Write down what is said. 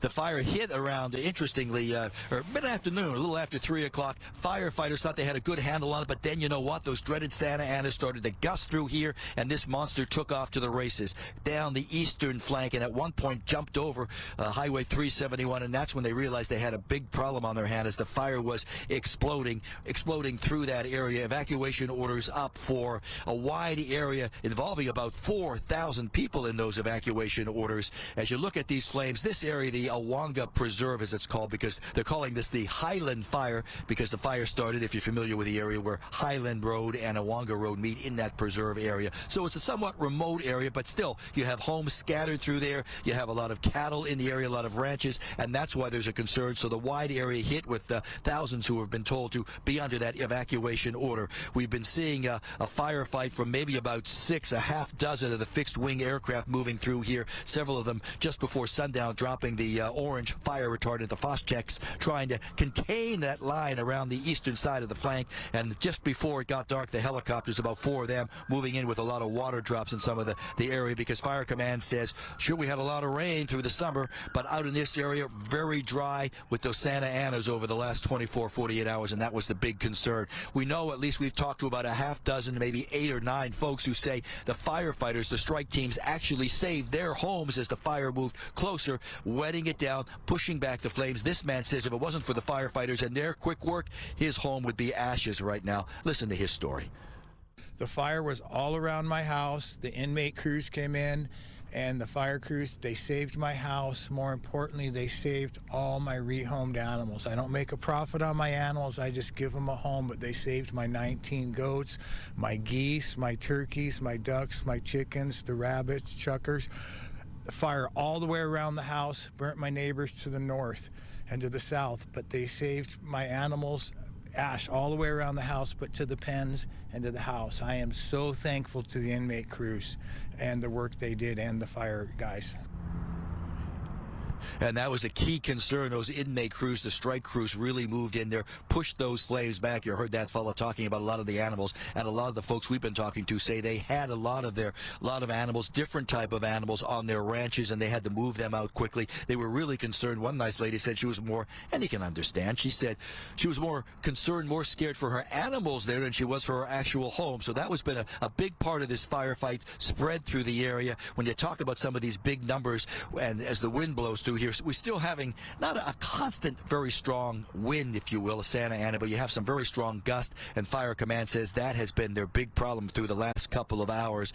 The fire hit around, interestingly, or mid-afternoon, a little after 3 o'clock. Firefighters thought they had a good handle on it, but then you know what? Those dreaded Santa Anas started to gust through here, and this monster took off to the races down the eastern flank, and at one point jumped over Highway 371, and that's when they realized they had a big problem on their hand as the fire was exploding through that area. Evacuation orders up for a wide area involving about 4,000 people in those evacuation orders. As you look at these flames, this area, the Aguanga Preserve as it's called, because they're calling this the Highland Fire, because the fire started, if you're familiar with the area, where Highland Road and Aguanga Road meet in that preserve area. So it's a somewhat remote area, but still, you have homes scattered through there. You have a lot of cattle in the area, a lot of ranches, and that's why there's a concern. So the wide area hit with thousands who have been told to be under that evacuation order. We've been seeing a firefight from maybe about a half dozen of the fixed-wing aircraft moving through here, several of them just before sundown dropping the orange fire retardant, the Phosphex, trying to contain that line around the eastern side of the flank. And just before it got dark, the helicopters, about 4 of them, moving in with a lot of water drops in some of the area, because Fire Command says, sure, we had a lot of rain through the summer, but out in this area, very dry with those Santa Anas over the last 24, 48 hours, and that was the big concern. We know, at least we've talked to about a half dozen, maybe 8 or 9 folks who say the firefighters, the strike teams, actually saved their homes as the fire moved closer, wetting it down, pushing back the flames. This man says if it wasn't for the firefighters and their quick work, his home would be ashes right now. Listen to his story. The fire was all around my house. The inmate crews came in, and the fire crews, they saved my house. More importantly, they saved all my rehomed animals. I don't make a profit on my animals. I just give them a home, but they saved my 19 goats, my geese, my turkeys, my ducks, my chickens, the rabbits, chuckers. The fire all the way around the house burnt my neighbors to the north and to the south, but they saved my animals, ash all the way around the house, but to the pens and to the house. I am so thankful to the inmate crews and the work they did, and the fire guys. And that was a key concern. Those inmate crews, the strike crews, really moved in there, pushed those flames back. You heard that fellow talking about a lot of the animals, and a lot of the folks we've been talking to say they had a lot of animals, different type of animals on their ranches, and they had to move them out quickly. They were really concerned. One nice lady said she was more, and you can understand, she said she was more concerned, more scared for her animals there than she was for her actual home. So that was been a big part of this firefight, spread through the area. When you talk about some of these big numbers, and as the wind blows through here, we're still having not a constant, very strong wind, if you will, a Santa Ana, but you have some very strong gust, and Fire Command says that has been their big problem through the last couple of hours.